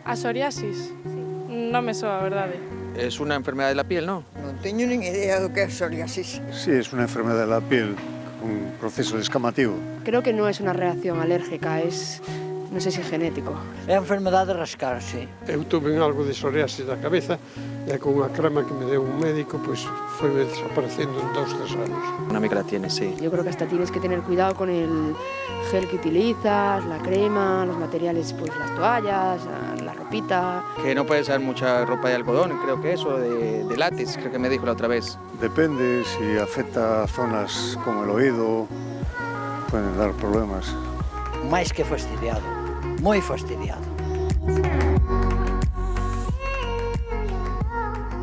A psoriasis? Non me soa, a verdade. Es una enfermedad de la piel, ¿no? Non teño nin idea do que é psoriasis. Sí, es una enfermedad de la piel, un proceso descamativo. Creo que no es una reacción alérgica, es, no sé si genético. É a enfermedade de rascarse. Eu tuve algo de psoriasis da cabeza e con unha crema que me deu un médico, pois foi desaparecendo en 2 o 3 anos. Una amiga la tiene, sí. Yo creo que hasta tienes que tener cuidado con el gel que utilizas, la crema, los materiales, pues las toallas, la ropita. Que no puedes usar mucha ropa de algodón, creo que eso, de látex, creo que me dijo la otra vez. Depende, si afecta zonas como el oído, pueden dar problemas. Máis que fastidiado, moi fastidiado.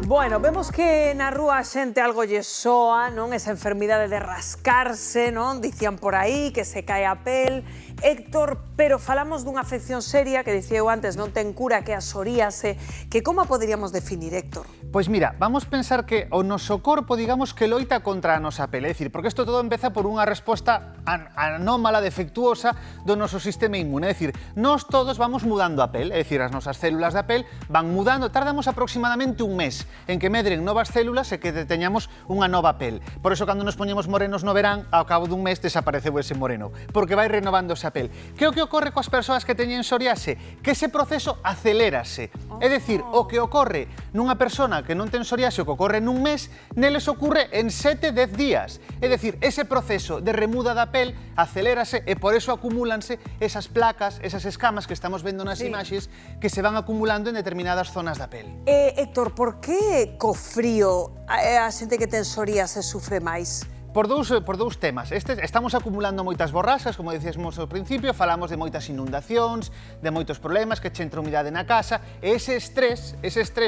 Bueno, vemos que na rúa a xente algo lle soa, non? Esa enfermidade de rascarse, non? Dicían por aí que se cae a pel. Héctor, pero falamos dunha afección seria que dicía eu antes non ten cura, que é a psoríase, que como a poderíamos definir, Héctor? Pois mira, vamos pensar que o noso corpo, digamos, que loita contra a nosa pele, é dicir, porque isto todo empeza por unha resposta anómala, defectuosa do noso sistema inmune, é dicir, nós todos vamos mudando a pel, é dicir, as nosas células da pel van mudando, tardamos aproximadamente un mes en que medren novas células e que teñamos unha nova pel. Por eso, cando nos poñemos morenos no verán, ao cabo dun mes desapareceu ese moreno, porque vai renovándose a pel. Que é o que ocorre coas persoas que teñen psoriase? Que ese proceso acelérase. É dicir, o que ocorre nunha persona que non ten psoriase, o que ocorre nun mes, neles ocorre en 7-10 días. É dicir, ese proceso de remuda da pel acelérase e por eso acumúlanse esas placas, esas escamas que estamos vendo nas imaxes que se van acumulando en determinadas zonas da pel. Héctor, por que co frío a xente que ten psoríase sufre máis? Por dous temas. Estamos acumulando moitas borrascas, como dicíamos ao principio, falamos de moitas inundacións, de moitos problemas, que che entra humidade na casa, e ese estrés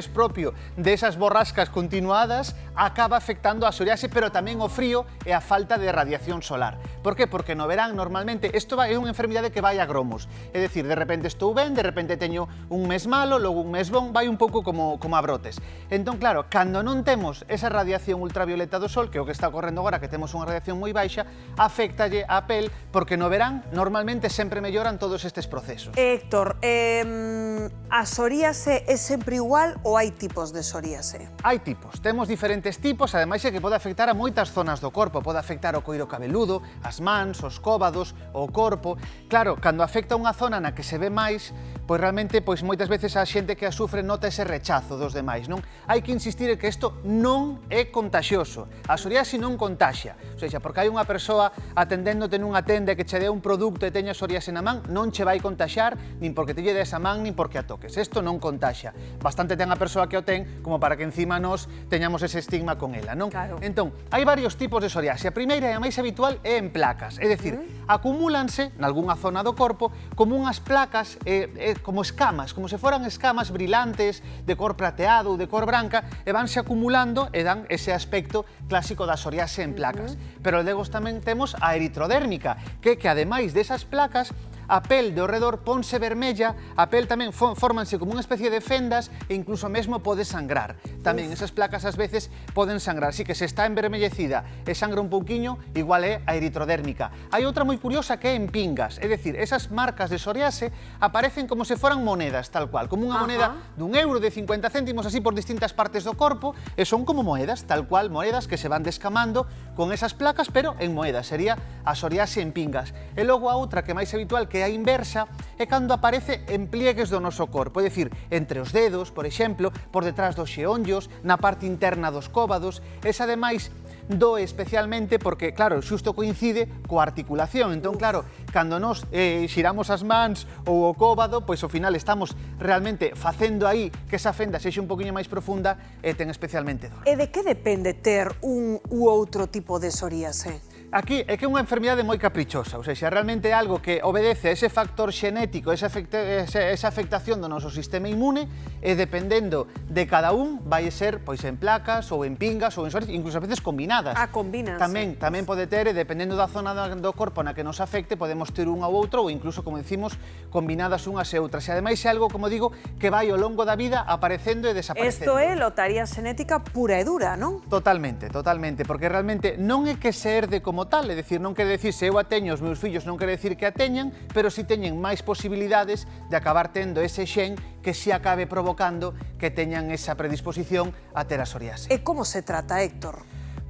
propio desas borrascas continuadas acaba afectando a psoriase, pero tamén o frío e a falta de radiación solar. Por que? Porque no verán, normalmente, isto é unha enfermidade que vai a gromos. É dicir, de repente estou ben, de repente teño un mes malo, logo un mes bon, vai un pouco como a brotes. Entón, claro, cando non temos esa radiación ultravioleta do sol, que é o que está ocorrendo agora, que temos unha radiación moi baixa, afectalle a pel, porque no verán normalmente sempre melloran todos estes procesos. Héctor, a psoríase é sempre igual ou hai tipos de psoríase? Hai tipos, temos diferentes tipos, ademais é que pode afectar a moitas zonas do corpo, pode afectar o coiro cabeludo, as mans, os cóbados, o corpo. Claro, cando afecta unha zona na que se ve máis, pois realmente moitas veces a xente que a sufre nota ese rechazo dos demais, non? Hai que insistir en que isto non é contagioso. A psoriase non contaxia. O sea, porque hai unha persoa atendéndote nunha tenda que che dé un produto e teña psoriase na man, non che vai contaxar, nin porque te lle des a man, nin porque a toques. Isto non contaxa. Bastante ten a persoa que o ten como para que encima nos teñamos ese estigma con ela, non? Claro. Entón, hai varios tipos de psoriase. A primeira e a máis habitual é en placas, é dicir, acumúlanse nalgúnha zona do corpo como unhas placas, como escamas, como se foran escamas brillantes de cor prateado ou de cor branca, e vanse acumulando e dan ese aspecto clásico da psoriase en placas. Pero logo tamén temos a eritrodérmica, que ademais desas placas, a pel de ao redor ponse vermella, a pel tamén fórmanse como unha especie de fendas e incluso mesmo pode sangrar. Tamén esas placas ás veces poden sangrar, así que se está envermellecida e sangra un pouquiño, igual é a eritrodérmica. Hai outra moi curiosa que é en pingas, é dicir, esas marcas de psoriase aparecen como se foran monedas, tal cual, como unha moneda dun euro, de 50 céntimos, así por distintas partes do corpo, e son como moedas, tal cual, moedas que se van descamando con esas placas, pero en moedas, sería a psoriase en pingas. E logo a outra que é máis habitual, que é a inversa, é cando aparece en pliegues do noso corpo, é dicir, entre os dedos, por exemplo, por detrás dos xeonllos, na parte interna dos cóbados. Esa, ademais, doe especialmente porque, claro, xusto coincide coa articulación. Entón, claro, cando nos xiramos as mans ou o cóbado, pois ao final estamos realmente facendo aí que esa fenda sexa un poquinho máis profunda e ten especialmente dor. E de que depende ter un u outro tipo de psoríase? Aquí é que é unha enfermidade moi caprichosa, ou seja, realmente é algo que obedece a ese factor xenético, esa afectación do noso sistema inmune, e dependendo de cada un, vai ser pois en placas ou en pingas ou en psoriasis, incluso a veces combinadas. Combinan. Tamén pode ter, e dependendo da zona do corpo na que nos afecte, podemos ter unha ou outra, ou incluso, como decimos, combinadas unhas e outras. E ademais é algo, como digo, que vai ao longo da vida aparecendo e desaparecendo. Isto é lotaría xenética pura e dura, non? Totalmente, porque realmente non é que se herde como tal, é dicir, non quere decir se eu a teño, os meus fillos non quere decir que a teñan, pero si teñen máis posibilidades de acabar tendo ese xen que si acabe provocando que teñan esa predisposición a ter a psoriase. E como se trata, Héctor?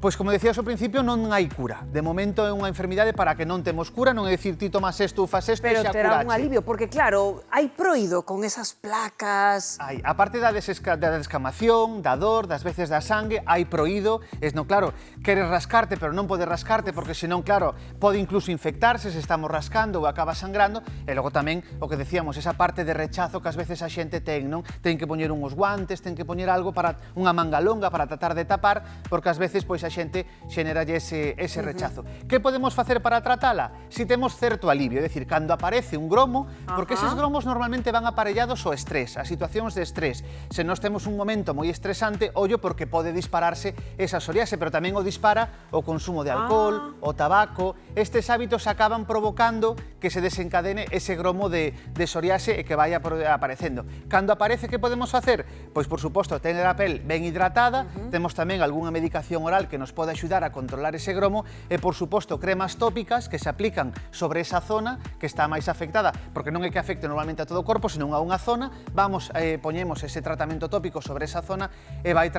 Pois, como decías ao principio, non hai cura. De momento é unha enfermidade para que non temos cura, non é dicir ti tomas isto ou fas isto e Pero xa terá un curache. alivio, porque claro, hai proído con esas placas... Hai, a parte da descamación, da dor, das veces da sangue, hai proído, claro, queres rascarte, pero non podes rascarte, porque senón, claro, pode incluso infectarse se estamos rascando ou acaba sangrando, e logo tamén, o que decíamos, esa parte de rechazo que ás veces a xente ten, non? Ten que poñer uns guantes, ten que poñer algo para unha manga longa para tratar de tapar, porque ás veces, pois, a xente xeneralle ese rechazo. Que podemos facer para tratala? Si temos certo alivio, é dicir, cando aparece un gromo, porque eses gromos normalmente van aparellados ao estrés, a situacións de estrés. Se nós temos un momento moi estresante, ollo porque pode dispararse esa psoriase, pero tamén o dispara o consumo de alcohol, o tabaco. Estes hábitos acaban provocando que se desencadene ese gromo de psoriase e que vaya aparecendo. Cando aparece, que podemos facer? Pois, por suposto, tener a pel ben hidratada, temos tamén algunha medicación oral que nos pode axudar a controlar ese gromo e, por suposto, cremas tópicas que se aplican sobre esa zona que está máis afectada, porque non é que afecte normalmente a todo o corpo, senón a unha zona, poñemos ese tratamento tópico sobre esa zona e vai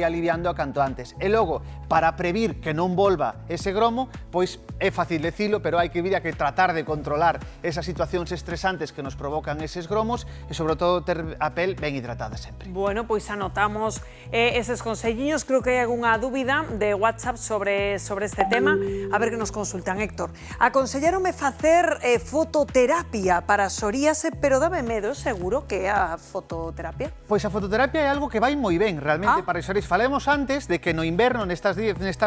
aliviando a canto antes. E logo, para previr que non volva ese gromo, pois é fácil decilo, pero hai que vir a que tratar de controlar esas situacións estresantes que nos provocan eses gromos e, sobre todo, ter a pel ben hidratada sempre. Bueno, pois anotamos eses conselliños. Creo que hai algunha dúbida de WhatsApp sobre este tema. A ver que nos consultan, Héctor. Aconsellaronme facer fototerapia para psoríase, pero dame medo, seguro que é a fototerapia? Pois a fototerapia é algo que vai moi ben, realmente, para a psoriase. Falemos antes de que no inverno, nestas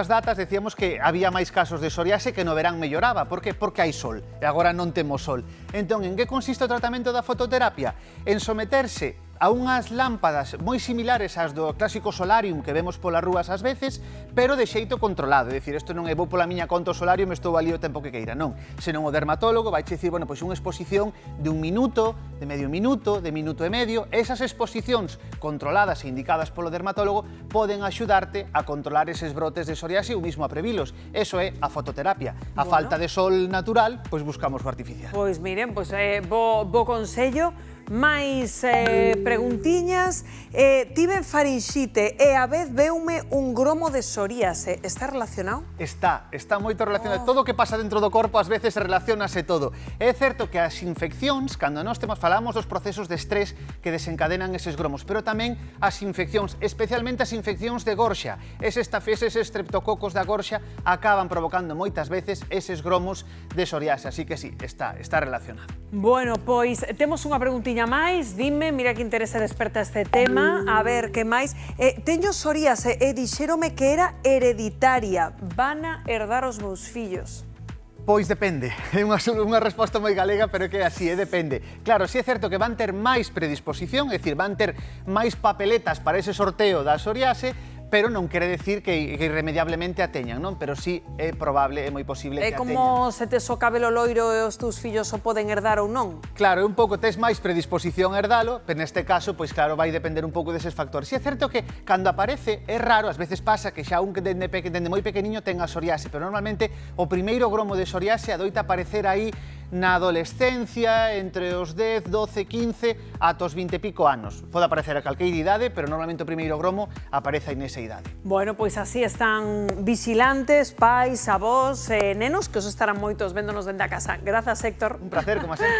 datas, decíamos que había máis casos de psoriase que no verán melloraba. Por que? Porque hai sol, e agora non temos sol. Entón, en que consiste o tratamento da fototerapia? En someterse a unhas lámpadas moi similares ás do clásico solarium que vemos polas rúas ás veces, pero de xeito controlado. É dicir, isto non é vou pola miña conta ao solarium e estou ali o tempo que queira, non. Senón o dermatólogo vai dicir, bueno, pois unha exposición de 1 minuto, de medio minuto, de minuto e medio. Esas exposicións controladas e indicadas polo dermatólogo poden axudarte a controlar eses brotes de psoriase ou mismo a previlos. Eso é a fototerapia. A falta de sol natural, pois buscamos o artificial. Pois miren, pois bo consello. máis preguntiñas. Tiven farinxite e a vez veume un gromo de psoríase. Está relacionado? Está moito relacionado. Todo o que pasa dentro do corpo ás veces relacionase todo. É certo que as infeccións, cando nós falamos dos procesos de estrés que desencadenan eses gromos, pero tamén as infeccións, especialmente as infeccións de gorxa. Eses estreptococos da gorxa acaban provocando moitas veces eses gromos de psoriase, así que sí, está relacionado. Bueno, pois temos unha preguntiña máis. Dime, mira que interese desperta este tema. A ver, que máis? Teño psoríase e dixérome que era hereditaria. Van a herdar os meus fillos. Pois depende, é unha resposta moi galega, pero que así, depende. Claro, si é certo que van ter máis predisposición, é dicir, van ter máis papeletas para ese sorteo da psoriase, pero non quere decir que irremediablemente a teñan, non? Pero sí é probable, é moi posible que a teñan. É como se tes o cabelo loiro e os teus fillos o poden herdar ou non? Claro, un pouco tes máis predisposición a herdalo, pero neste caso, pois claro, vai depender un pouco deses factores. Si é certo que cando aparece, é raro, ás veces pasa que xa un que dende moi pequeniño ten a psoriase, pero normalmente o primeiro gromo de psoriase adoita aparecer aí na adolescencia, entre os 10, 12, 15, ata os 20 e pico anos. Pode aparecer a calqueira idade, pero normalmente o primeiro gromo aparece aí nesa idade. Bueno, pois así están vigilantes, pais, avós, nenos, que os estarán moitos véndonos dende a casa. Grazas, Héctor. Un placer, como sempre.